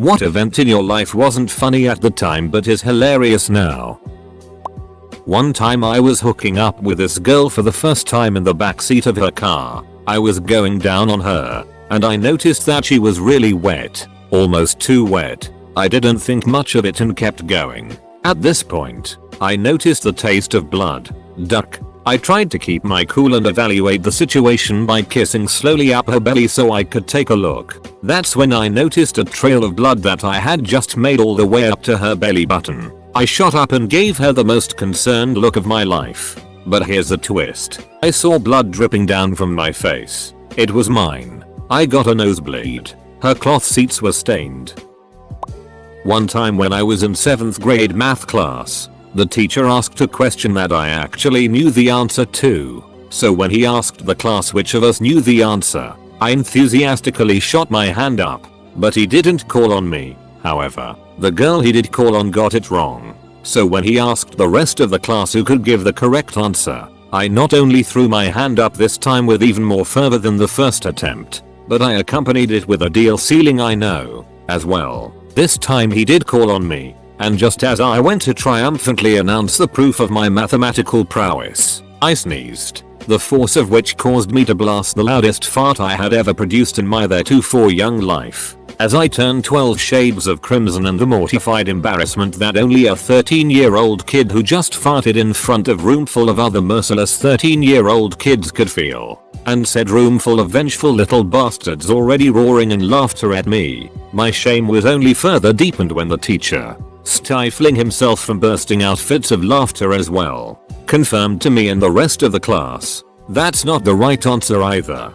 What event in your life wasn't funny at the time but is hilarious now? One time I was hooking up with this girl for the first time in the backseat of her car. I was going down on her, and I noticed that she was really wet, almost too wet. I didn't think much of it and kept going. At this point, I noticed the taste of blood. Duck. I tried to keep my cool and evaluate the situation by kissing slowly up her belly so I could take a look. That's when I noticed a trail of blood that I had just made all the way up to her belly button. I shot up and gave her the most concerned look of my life. But here's a twist. I saw blood dripping down from my face. It was mine. I got a nosebleed. Her cloth seats were stained. One time when I was in 7th grade math class, the teacher asked a question that I actually knew the answer to. So when he asked the class which of us knew the answer, I enthusiastically shot my hand up. But he didn't call on me. However, the girl he did call on got it wrong. So when he asked the rest of the class who could give the correct answer, I not only threw my hand up this time with even more fervor than the first attempt, but I accompanied it with a deal ceiling I know as well. This time he did call on me, and just as I went to triumphantly announce the proof of my mathematical prowess, I sneezed, the force of which caused me to blast the loudest fart I had ever produced in my theretofore young life. As I turned 12 shades of crimson in the mortified embarrassment that only a 13-year-old kid who just farted in front of room full of other merciless 13-year-old kids could feel, and said room full of vengeful little bastards already roaring in laughter at me. My shame was only further deepened when the teacher, stifling himself from bursting out fits of laughter as well, confirmed to me and the rest of the class, that's not the right answer either.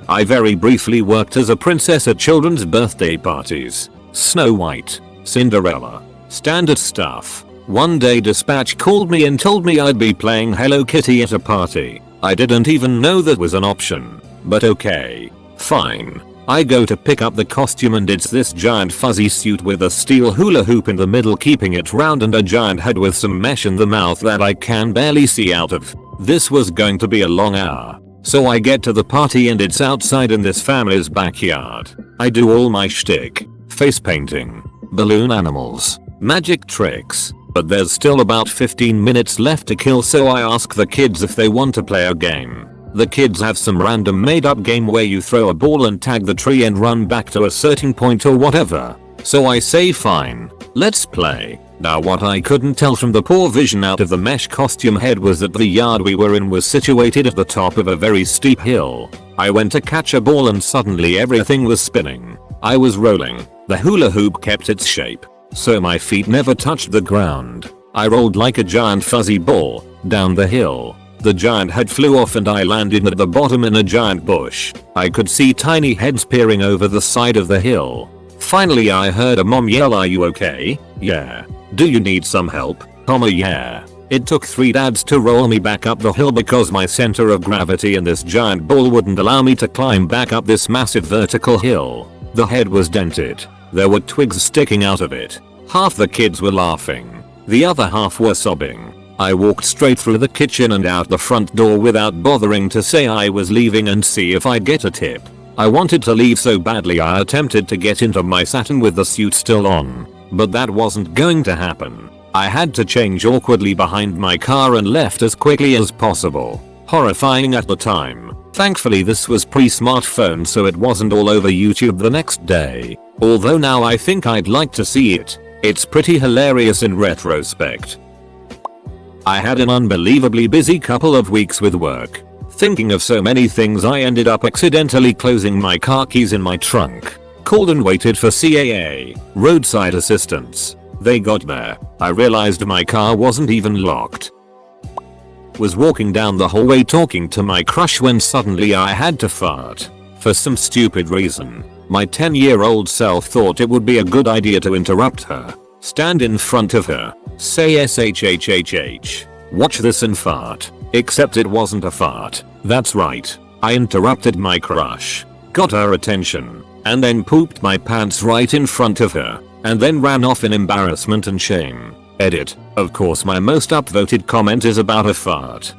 I very briefly worked as a princess at children's birthday parties. Snow White, Cinderella, standard stuff. One day dispatch called me and told me I'd be playing Hello Kitty at a party. I didn't even know that was an option. But okay, fine. I go to pick up the costume and it's this giant fuzzy suit with a steel hula hoop in the middle keeping it round and a giant head with some mesh in the mouth that I can barely see out of. This was going to be a long hour. So I get to the party and it's outside in this family's backyard. I do all my shtick, face painting, balloon animals, magic tricks, but there's still about 15 minutes left to kill so I ask the kids if they want to play a game. The kids have some random made up game where you throw a ball and tag the tree and run back to a certain point or whatever. So I say fine, let's play. Now what I couldn't tell from the poor vision out of the mesh costume head was that the yard we were in was situated at the top of a very steep hill. I went to catch a ball and suddenly everything was spinning. I was rolling. The hula hoop kept its shape, so my feet never touched the ground. I rolled like a giant fuzzy ball down the hill. The giant head flew off and I landed at the bottom in a giant bush. I could see tiny heads peering over the side of the hill. Finally I heard a mom yell, "Are you okay? Yeah. Do you need some help? Yeah." It took 3 dads to roll me back up the hill because my center of gravity in this giant ball wouldn't allow me to climb back up this massive vertical hill. The head was dented. There were twigs sticking out of it. Half the kids were laughing. The other half were sobbing. I walked straight through the kitchen and out the front door without bothering to say I was leaving and see if I'd get a tip. I wanted to leave so badly I attempted to get into my satin with the suit still on. But that wasn't going to happen. I had to change awkwardly behind my car and left as quickly as possible. Horrifying at the time. Thankfully this was pre-smartphone so it wasn't all over YouTube the next day. Although now I think I'd like to see it. It's pretty hilarious in retrospect. I had an unbelievably busy couple of weeks with work. Thinking of so many things I ended up accidentally closing my car keys in my trunk. Called and waited for CAA, roadside assistance. They got there. I realized my car wasn't even locked. Was walking down the hallway talking to my crush when suddenly I had to fart. For some stupid reason, my 10-year-old self thought it would be a good idea to interrupt her, stand in front of her, say SHHHH, watch this and fart. Except it wasn't a fart. That's right. I interrupted my crush, got her attention, and then pooped my pants right in front of her, and then ran off in embarrassment and shame. Edit. Of course my most upvoted comment is about a fart.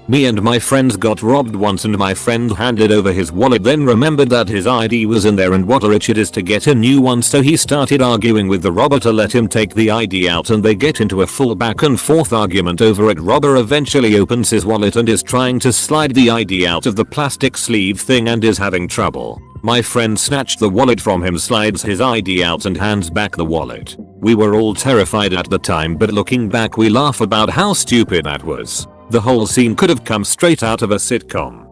Me and my friends got robbed once and my friend handed over his wallet, then remembered that his ID was in there and what a itch it is to get a new one, so he started arguing with the robber to let him take the ID out, and they get into a full back and forth argument over it. Robber eventually opens his wallet and is trying to slide the ID out of the plastic sleeve thing and is having trouble. My friend snatched the wallet from him, slides his ID out and hands back the wallet. We were all terrified at the time, but looking back we laugh about how stupid that was. The whole scene could have come straight out of a sitcom.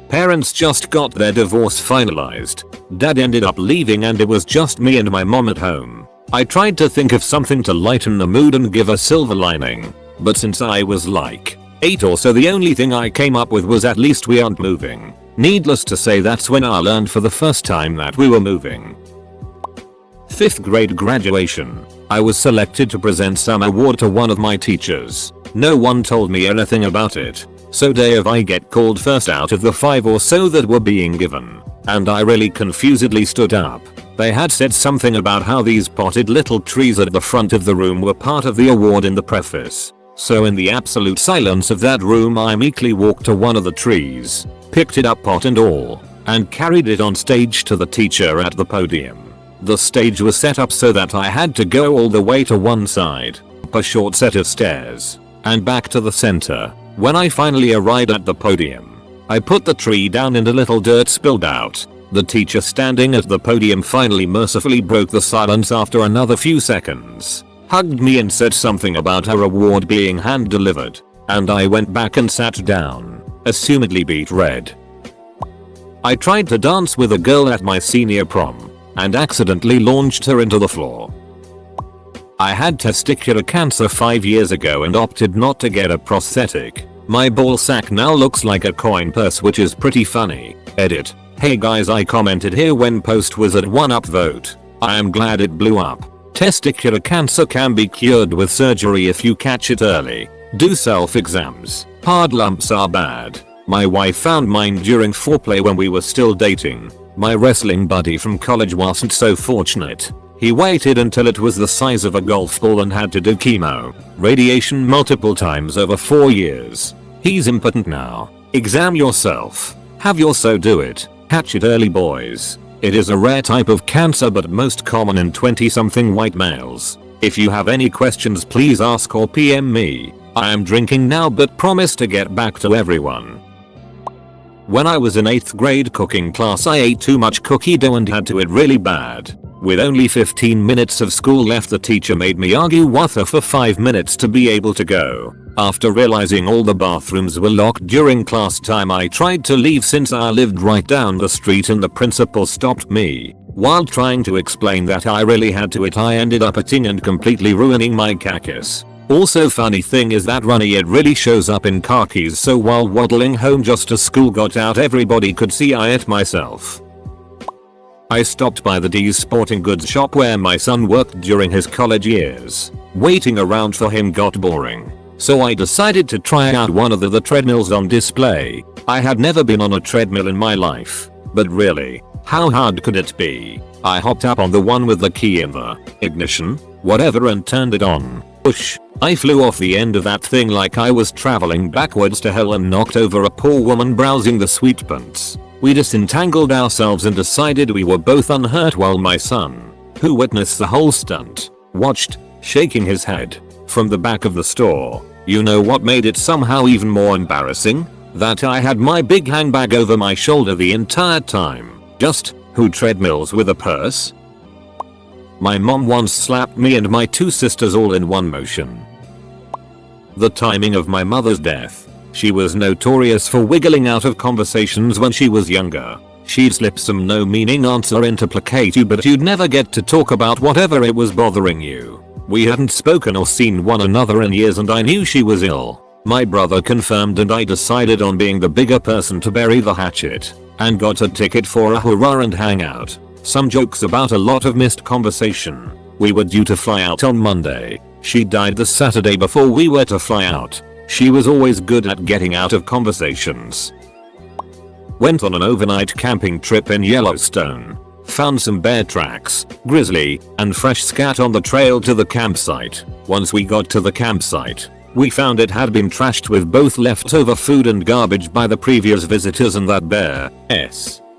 Parents just got their divorce finalized. Dad ended up leaving and it was just me and my mom at home. I tried to think of something to lighten the mood and give a silver lining, but since I was like 8 or so, the only thing I came up with was at least we aren't moving. Needless to say, that's when I learned for the first time that we were moving. 5th grade graduation. I was selected to present some award to one of my teachers. No one told me anything about it. So day of I get called first out of the 5 or so that were being given. And I really confusedly stood up. They had said something about how these potted little trees at the front of the room were part of the award in the preface. So in the absolute silence of that room I meekly walked to one of the trees, picked it up pot and all, and carried it on stage to the teacher at the podium. The stage was set up so that I had to go all the way to one side, up a short set of stairs, and back to the center. When I finally arrived at the podium, I put the tree down and a little dirt spilled out. The teacher standing at the podium finally mercifully broke the silence after another few seconds, hugged me and said something about her award being hand delivered, and I went back and sat down, assumedly beat red. I tried to dance with a girl at my senior prom, and accidentally launched her into the floor. I had testicular cancer 5 years ago and opted not to get a prosthetic. My ball sack now looks like a coin purse, which is pretty funny. Edit. Hey guys, I commented here when post was at 1 upvote. I am glad it blew up. Testicular cancer can be cured with surgery if you catch it early. Do self exams. Hard lumps are bad. My wife found mine during foreplay when we were still dating. My wrestling buddy from college wasn't so fortunate. He waited until it was the size of a golf ball and had to do chemo, radiation multiple times over 4 years. He's impotent now. Exam yourself. Have your so do it. Catch it early, boys. It is a rare type of cancer but most common in 20-something white males. If you have any questions, please ask or PM me. I am drinking now but promise to get back to everyone. When I was in 8th grade cooking class, I ate too much cookie dough and had to eat really bad. With only 15 minutes of school left, the teacher made me argue with her for 5 minutes to be able to go. After realizing all the bathrooms were locked during class time, I tried to leave since I lived right down the street and the principal stopped me. While trying to explain that I really had to eat, I ended up eating and completely ruining my cactus. Also, funny thing is that Runny Ed really shows up in khakis, so while waddling home just as school got out, everybody could see I ate myself. I stopped by the D's sporting goods shop where my son worked during his college years. Waiting around for him got boring, so I decided to try out one of the treadmills on display. I had never been on a treadmill in my life, but really, how hard could it be? I hopped up on the one with the key in the ignition, whatever, and turned it on. Whoosh! I flew off the end of that thing like I was traveling backwards to hell and knocked over a poor woman browsing the sweet punts. We disentangled ourselves and decided we were both unhurt while my son, who witnessed the whole stunt, watched, shaking his head, from the back of the store. You know what made it somehow even more embarrassing? That I had my big handbag over my shoulder the entire time. Just, who treadmills with a purse? My mom once slapped me and my 2 sisters all in one motion. The timing of my mother's death. She was notorious for wiggling out of conversations when she was younger. She'd slip some no-meaning answer in to placate you, but you'd never get to talk about whatever it was bothering you. We hadn't spoken or seen one another in years and I knew she was ill. My brother confirmed and I decided on being the bigger person to bury the hatchet, and got a ticket for a hurrah and hangout. Some jokes about a lot of missed conversation. We were due to fly out on Monday. She died the Saturday before we were to fly out. She was always good at getting out of conversations. Went on an overnight camping trip in Yellowstone. Found some bear tracks, grizzly, and fresh scat on the trail to the campsite. Once we got to the campsite, We found it had been trashed with both leftover food and garbage by the previous visitors, and that bear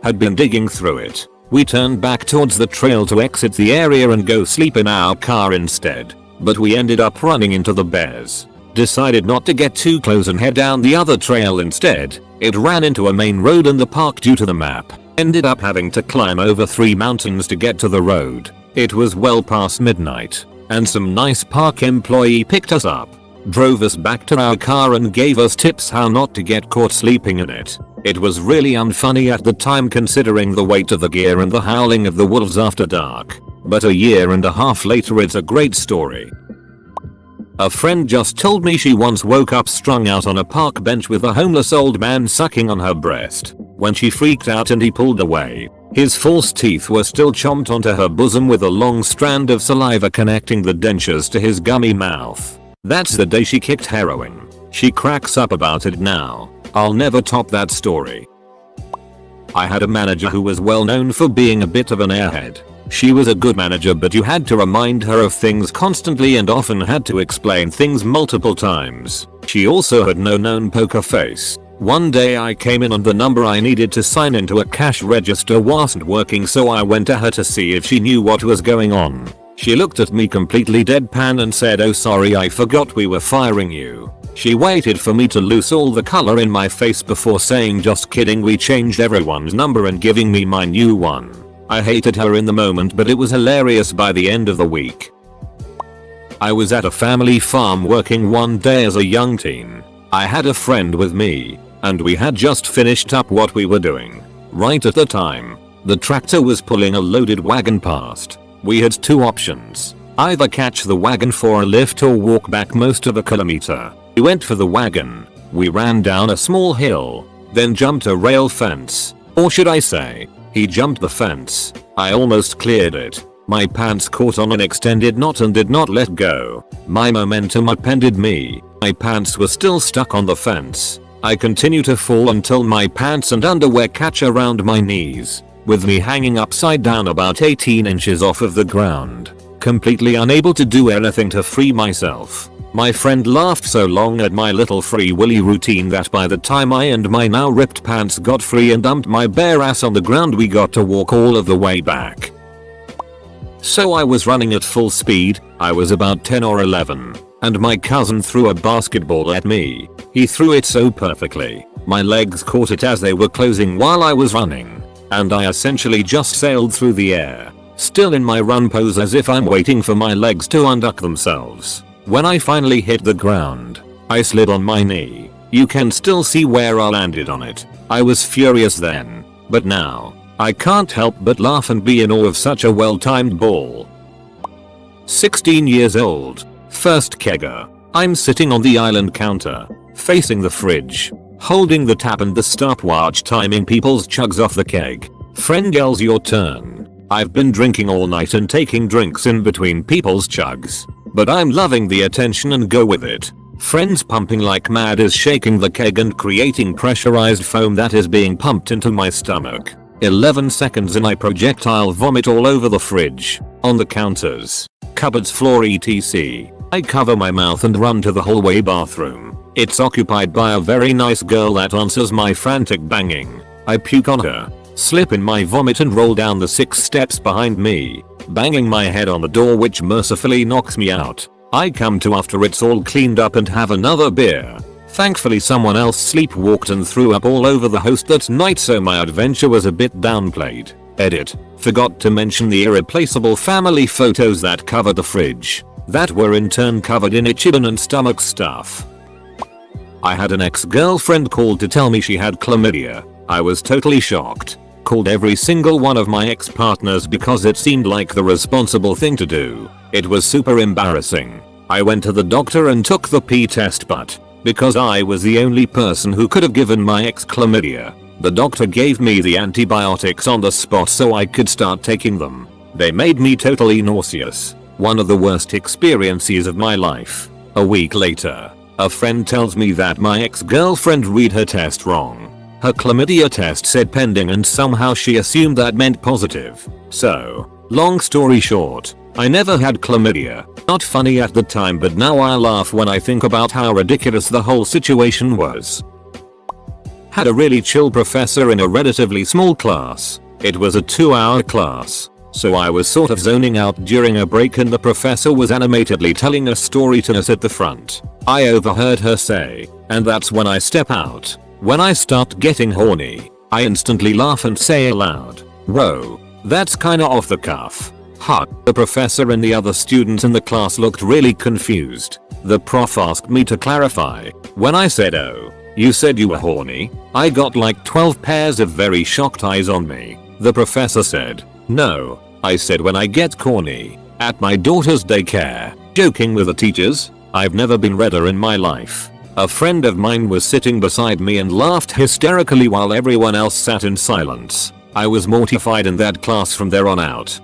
had been digging through it. We turned back towards the trail to exit the area and go sleep in our car instead, but we ended up running into the bears. Decided not to get too close and head down the other trail instead. It ran into a main road in the park due to the map. Ended up having to climb over 3 mountains to get to the road. It was well past midnight, and some nice park employee picked us up, drove us back to our car and gave us tips how not to get caught sleeping in it. It was really unfunny at the time considering the weight of the gear and the howling of the wolves after dark, but a year and a half later it's a great story. A friend just told me she once woke up strung out on a park bench with a homeless old man sucking on her breast. When she freaked out and he pulled away, his false teeth were still chomped onto her bosom with a long strand of saliva connecting the dentures to his gummy mouth. That's the day she kicked heroin. She cracks up about it now. I'll never top that story. I had a manager who was well known for being a bit of an airhead. She was a good manager, but you had to remind her of things constantly and often had to explain things multiple times. She also had no known poker face. One day I came in and the number I needed to sign into a cash register wasn't working, so I went to her to see if she knew what was going on. She looked at me completely deadpan and said, "Oh sorry, I forgot we were firing you." She waited for me to lose all the color in my face before saying, "Just kidding, we changed everyone's number," and giving me my new one. I hated her in the moment, but it was hilarious by the end of the week. I was at a family farm working one day as a young teen. I had a friend with me, and we had just finished up what we were doing. Right at the time, the tractor was pulling a loaded wagon past. We had 2 options. Either catch the wagon for a lift or walk back most of a kilometer. We went for the wagon. We ran down a small hill, then jumped a rail fence. Or should I say, he jumped the fence. I almost cleared it. My pants caught on an extended knot and did not let go. My momentum upended me. My pants were still stuck on the fence. I continue to fall until my pants and underwear catch around my knees, with me hanging upside down about 18 inches off of the ground, completely unable to do anything to free myself. My friend laughed so long at my little free willy routine that by the time I and my now ripped pants got free and dumped my bare ass on the ground, we got to walk all of the way back. So I was running at full speed. I was about 10 or 11, and my cousin threw a basketball at me. He threw it so perfectly, my legs caught it as they were closing while I was running, and I essentially just sailed through the air, still in my run pose as if I'm waiting for my legs to unduck themselves. When I finally hit the ground, I slid on my knee. You can still see where I landed on it. I was furious then, but now, I can't help but laugh and be in awe of such a well-timed ball. 16 years old, first kegger. I'm sitting on the island counter, facing the fridge, holding the tap and the stopwatch timing people's chugs off the keg. Friend yells, "Your turn." I've been drinking all night and taking drinks in between people's chugs, but I'm loving the attention and go with it. Friends pumping like mad is shaking the keg and creating pressurized foam that is being pumped into my stomach. 11 seconds and I projectile vomit all over the fridge, on the counters, cupboards, floor, etc. I cover my mouth and run to the hallway bathroom. It's occupied by a very nice girl that answers my frantic banging. I puke on her, slip in my vomit and roll down the 6 steps behind me, banging my head on the door, which mercifully knocks me out. I come to after it's all cleaned up and have another beer. Thankfully someone else sleepwalked and threw up all over the host that night, so my adventure was a bit downplayed. Edit. Forgot to mention the irreplaceable family photos that covered the fridge, that were in turn covered in itchin and stomach stuff. I had an ex-girlfriend call to tell me she had chlamydia. I was totally shocked. Called every single one of my ex-partners because it seemed like the responsible thing to do. It was super embarrassing. I went to the doctor and took the pee test, but because I was the only person who could have given my ex chlamydia, the doctor gave me the antibiotics on the spot so I could start taking them. They made me totally nauseous. One of the worst experiences of my life. A week later, a friend tells me that my ex-girlfriend read her test wrong. Her chlamydia test said pending and somehow she assumed that meant positive. So, long story short, I never had chlamydia. Not funny at the time, but now I laugh when I think about how ridiculous the whole situation was. Had a really chill professor in a relatively small class. It was a 2-hour class, so I was sort of zoning out during a break and the professor was animatedly telling a story to us at the front. I overheard her say, "And that's when I step out. When I start getting horny." I instantly laugh and say aloud, "Whoa, that's kinda off the cuff." The professor and the other students in the class looked really confused. The prof asked me to clarify. When I said, "Oh, you said you were horny," I got like 12 pairs of very shocked eyes on me. The professor said, "No, I said when I get corny. At my daughter's daycare." Joking with the teachers? I've never been redder in my life. A friend of mine was sitting beside me and laughed hysterically while everyone else sat in silence. I was mortified in that class from there on out.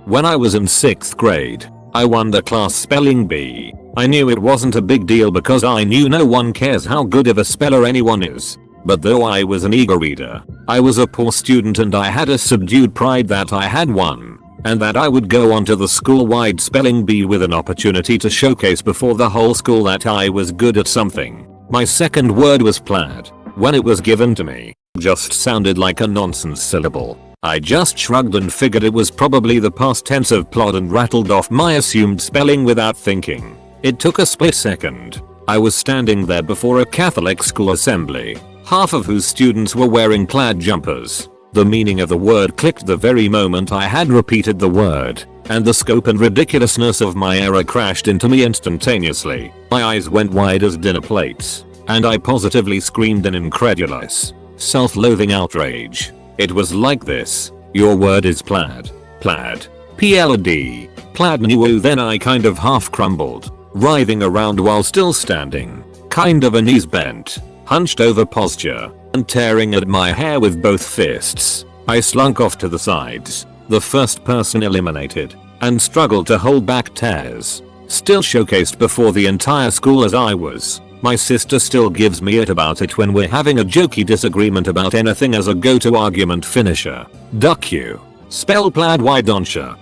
When I was in 6th grade, I won the class spelling bee. I knew it wasn't a big deal because I knew no one cares how good of a speller anyone is. But though I was an eager reader, I was a poor student and I had a subdued pride that I had won, and that I would go on to the school-wide spelling bee with an opportunity to showcase before the whole school that I was good at something. My second word was plaid. When it was given to me, just sounded like a nonsense syllable. I just shrugged and figured it was probably the past tense of plod and rattled off my assumed spelling without thinking. It took a split second. I was standing there before a Catholic school assembly, half of whose students were wearing plaid jumpers. The meaning of the word clicked the very moment I had repeated the word, and the scope and ridiculousness of my error crashed into me instantaneously. My eyes went wide as dinner plates, and I positively screamed in incredulous, self-loathing outrage. It was like this: "Your word is plaid. Plaid. P-L-A-D. Plaid new." Then I kind of half crumbled, writhing around while still standing, kind of a knees bent, hunched over posture, and tearing at my hair with both fists. I slunk off to the sides, the first person eliminated, and struggled to hold back tears. Still showcased before the entire school as I was. My sister still gives me it about it when we're having a jokey disagreement about anything as a go-to argument finisher. Duck you. Spell plaid, why don't ya?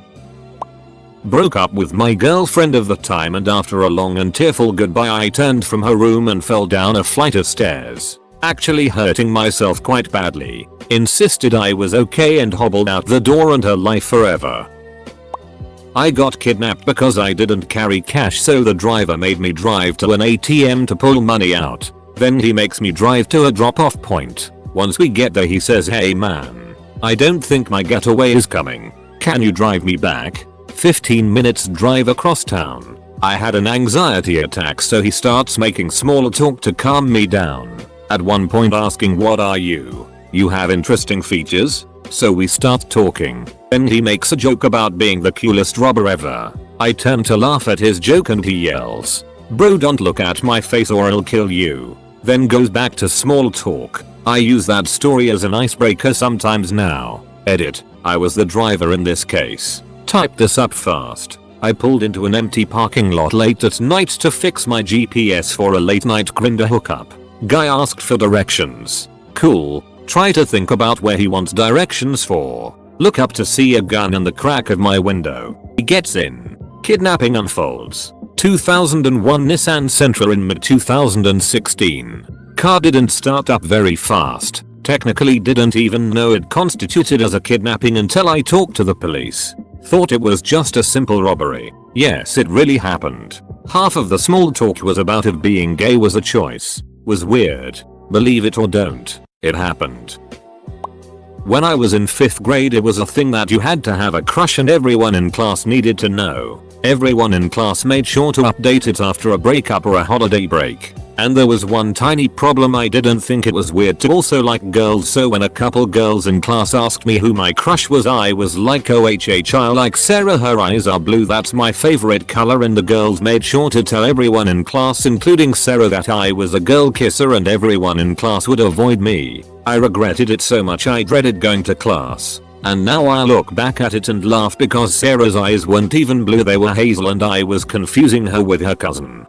Broke up with my girlfriend of the time, and after a long and tearful goodbye I turned from her room and fell down a flight of stairs, actually hurting myself quite badly. Insisted I was okay and hobbled out the door and her life forever. I got kidnapped because I didn't carry cash, so the driver made me drive to an ATM to pull money out. Then he makes me drive to a drop-off point. Once we get there he says, "Hey man, I don't think my getaway is coming. Can you drive me back?" 15 minutes drive across town. I had an anxiety attack, so he starts making small talk to calm me down. At one point asking, "What are you? You have interesting features?" So we start talking. Then he makes a joke about being the coolest robber ever. I turn to laugh at his joke and he yells, "Bro, don't look at my face or I'll kill you." Then goes back to small talk. I use that story as an icebreaker sometimes now. Edit. I was the driver in this case. Type this up fast. I pulled into an empty parking lot late at night to fix my GPS for a late night Grindr hookup. Guy asked for directions. Cool. Try to think about where he wants directions for. Look up to see a gun in the crack of my window. He gets in. Kidnapping unfolds. 2001 Nissan Sentra in mid-2016. Car didn't start up very fast. Technically didn't even know it constituted as a kidnapping until I talked to the police. Thought it was just a simple robbery. Yes, it really happened. Half of the small talk was about if being gay was a choice. Was weird. Believe it or don't, it happened. When I was in 5th grade it was a thing that you had to have a crush and everyone in class needed to know. Everyone in class made sure to update it after a breakup or a holiday break. And there was one tiny problem: I didn't think it was weird to also like girls, so when a couple girls in class asked me who my crush was, I was like, "OHH, I like Sarah, her eyes are blue, that's my favorite color," and the girls made sure to tell everyone in class including Sarah that I was a girl kisser and everyone in class would avoid me. I regretted it so much I dreaded going to class. And now I look back at it and laugh because Sarah's eyes weren't even blue, they were hazel, and I was confusing her with her cousin.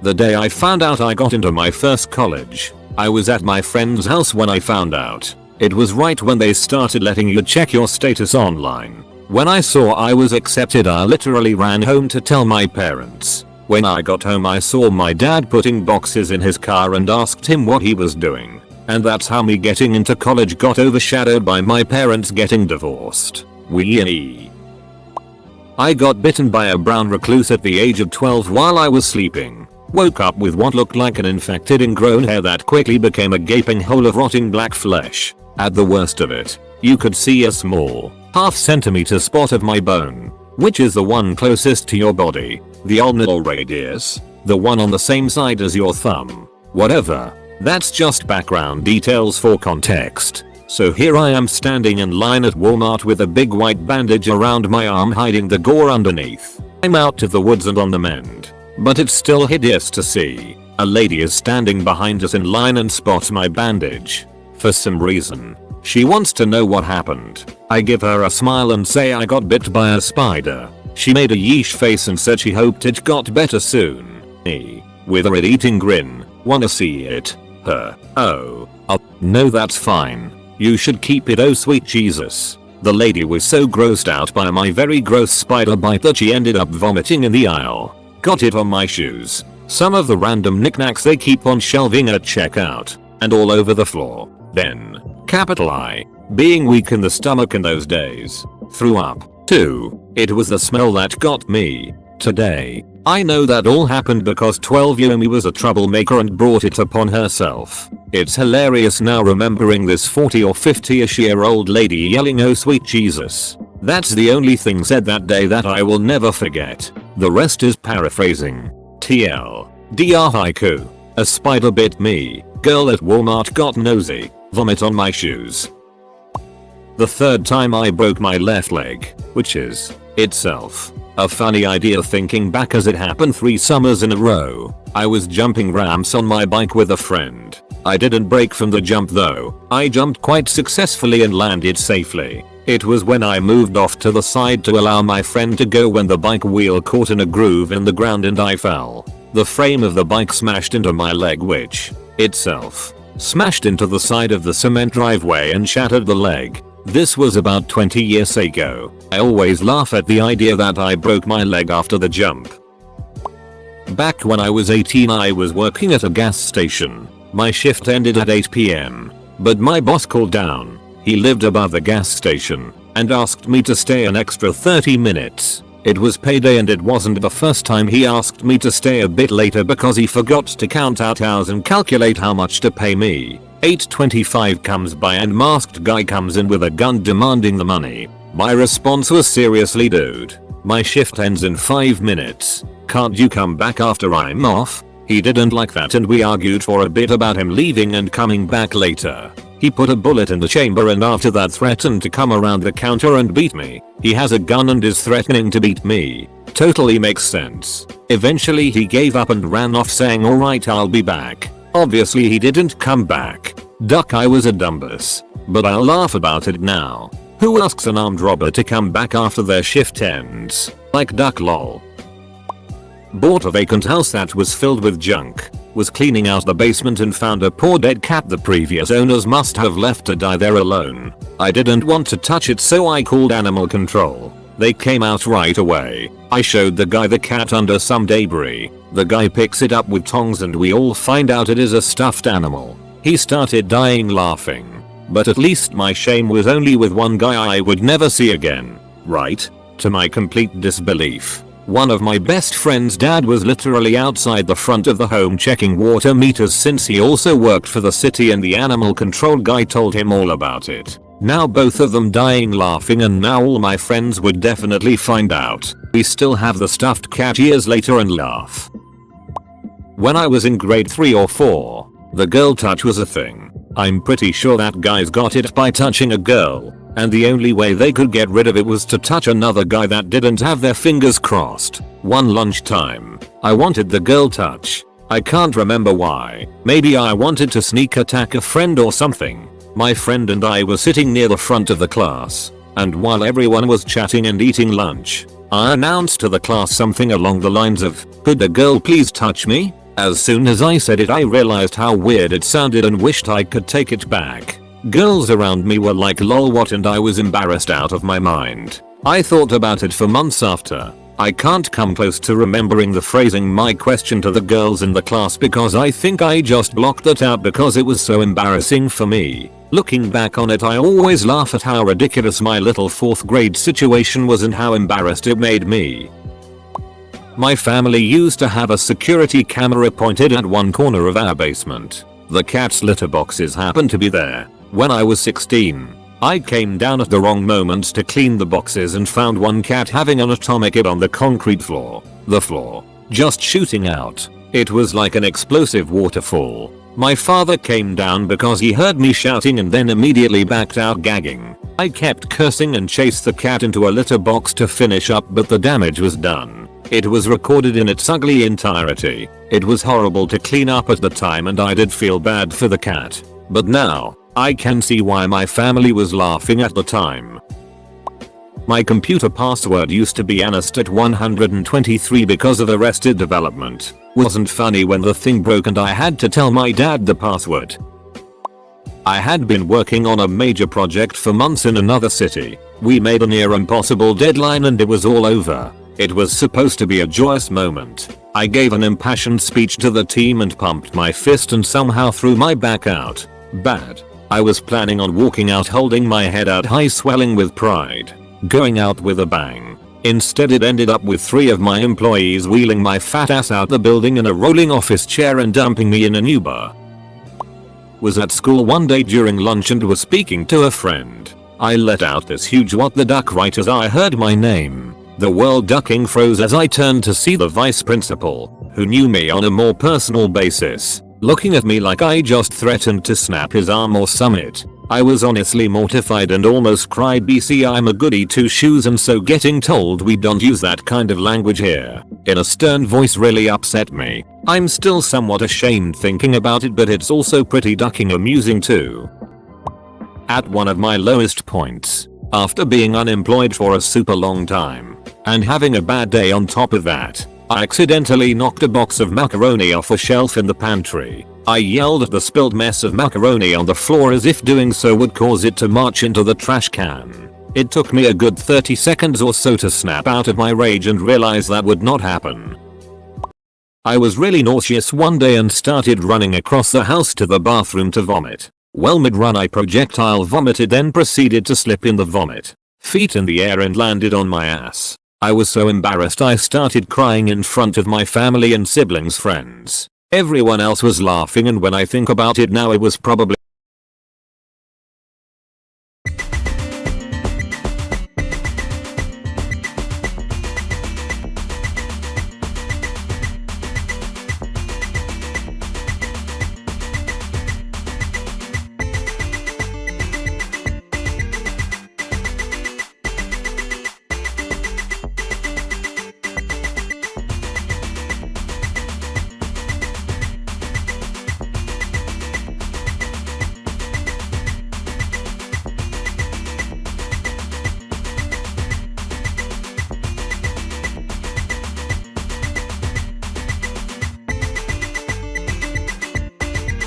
The day I found out I got into my first college, I was at my friend's house when I found out. It was right when they started letting you check your status online. When I saw I was accepted, I literally ran home to tell my parents. When I got home, I saw my dad putting boxes in his car and asked him what he was doing. And that's how me getting into college got overshadowed by my parents getting divorced. I got bitten by a brown recluse at the age of 12 while I was sleeping. Woke up with what looked like an infected ingrown hair that quickly became a gaping hole of rotting black flesh. At the worst of it, you could see a small, half-centimeter spot of my bone, which is the one closest to your body, the ulnar radius, the one on the same side as your thumb. Whatever, that's just background details for context. So here I am standing in line at Walmart with a big white bandage around my arm hiding the gore underneath. I'm out of the woods and on the mend, but it's still hideous to see. A lady is standing behind us in line and spots my bandage. For some reason, she wants to know what happened. I give her a smile and say I got bit by a spider. She made a yeesh face and said she hoped it got better soon. With a red-eating grin. Wanna see it? Her. Oh. No, that's fine. You should keep it, oh sweet Jesus. The lady was so grossed out by my very gross spider bite that she ended up vomiting in the aisle. Got it on my shoes. Some of the random knickknacks they keep on shelving at checkout. And all over the floor. Then, capital I, being weak in the stomach in those days, threw up. 2. It was the smell that got me. Today, I know that all happened because 12-year-old me was a troublemaker and brought it upon herself. It's hilarious now remembering this 40 or 50-ish-year-old lady yelling oh sweet Jesus. That's the only thing said that day that I will never forget. The rest is paraphrasing. TL. DR haiku. A spider bit me. Girl at Walmart got nosy. Vomit on my shoes. The third time I broke my left leg, which is, itself, a funny idea thinking back as it happened 3 summers in a row. I was jumping ramps on my bike with a friend. I didn't break from the jump though. I jumped quite successfully and landed safely. It was when I moved off to the side to allow my friend to go when the bike wheel caught in a groove in the ground and I fell. The frame of the bike smashed into my leg, which, itself, smashed into the side of the cement driveway and shattered the leg. This was about 20 years ago. I always laugh at the idea that I broke my leg after the jump. Back when I was 18, I was working at a gas station. My shift ended at 8 PM. But my boss called down. He lived above the gas station and asked me to stay an extra 30 minutes. It was payday and it wasn't the first time he asked me to stay a bit later because he forgot to count out hours and calculate how much to pay me. 8:25 comes by and masked guy comes in with a gun demanding the money. My response was seriously dude, my shift ends in 5 minutes. Can't you come back after I'm off? He didn't like that and we argued for a bit about him leaving and coming back later. He put a bullet in the chamber and after that threatened to come around the counter and beat me. He has a gun and is threatening to beat me. Totally makes sense. Eventually he gave up and ran off saying alright, I'll be back. Obviously he didn't come back. Duck, I was a dumbass. But I'll laugh about it now. Who asks an armed robber to come back after their shift ends? Like duck lol. Bought a vacant house that was filled with junk. Was cleaning out the basement and found a poor dead cat the previous owners must have left to die there alone. I didn't want to touch it so I called animal control. They came out right away. I showed the guy the cat under some debris. The guy picks it up with tongs and we all find out it is a stuffed animal. He started dying laughing. But at least my shame was only with one guy I would never see again. Right? To my complete disbelief, one of my best friend's dad was literally outside the front of the home checking water meters since he also worked for the city and the animal control guy told him all about it. Now both of them dying laughing and now all my friends would definitely find out. We still have the stuffed cat years later and laugh. When I was in grade 3 or 4, the girl touch was a thing. I'm pretty sure that guys got it by touching a girl. And the only way they could get rid of it was to touch another guy that didn't have their fingers crossed. One lunchtime, I wanted the girl touch. I can't remember why. Maybe I wanted to sneak attack a friend or something. My friend and I were sitting near the front of the class. And while everyone was chatting and eating lunch, I announced to the class something along the lines of, "Could a girl please touch me?" As soon as I said it, I realized how weird it sounded and wished I could take it back. Girls around me were like lol what, and I was embarrassed out of my mind. I thought about it for months after. I can't come close to remembering the phrasing my question to the girls in the class because I think I just blocked it out because it was so embarrassing for me. Looking back on it, I always laugh at how ridiculous my little 4th grade situation was and how embarrassed it made me. My family used to have a security camera pointed at one corner of our basement. The cat's litter boxes happened to be there. When I was 16, I came down at the wrong moment to clean the boxes and found one cat having an atomic hit on the concrete floor. The floor just shooting out. It was like an explosive waterfall. My father came down because he heard me shouting and then immediately backed out gagging. I kept cursing and chased the cat into a litter box to finish up, but the damage was done. It was recorded in its ugly entirety. It was horrible to clean up at the time and I did feel bad for the cat. But now, I can see why my family was laughing at the time. My computer password used to be Anastat123 because of Arrested Development. Wasn't funny when the thing broke and I had to tell my dad the password. I had been working on a major project for months in another city. We made a near impossible deadline and it was all over. It was supposed to be a joyous moment. I gave an impassioned speech to the team and pumped my fist and somehow threw my back out. Bad. I was planning on walking out holding my head out high, swelling with pride. Going out with a bang. Instead it ended up with 3 of my employees wheeling my fat ass out the building in a rolling office chair and dumping me in an Uber. Was at school one day during lunch and was speaking to a friend. I let out this huge "what the duck" right as I heard my name. The world ducking froze as I turned to see the vice principal, who knew me on a more personal basis, looking at me like I just threatened to snap his arm or summit. I was honestly mortified and almost cried. BC, I'm a goody 2 shoes, and so getting told we don't use that kind of language here in a stern voice really upset me. I'm still somewhat ashamed thinking about it, but it's also pretty ducking amusing too. At one of my lowest points, after being unemployed for a super long time and having a bad day on top of that, I accidentally knocked a box of macaroni off a shelf in the pantry. I yelled at the spilled mess of macaroni on the floor as if doing so would cause it to march into the trash can. It took me a good 30 seconds or so to snap out of my rage and realize that would not happen. I was really nauseous one day and started running across the house to the bathroom to vomit. Well, mid-run I projectile vomited, then proceeded to slip in the vomit, feet in the air, and landed on my ass. I was so embarrassed I started crying in front of my family and siblings' friends. Everyone else was laughing, and when I think about it now, it was probably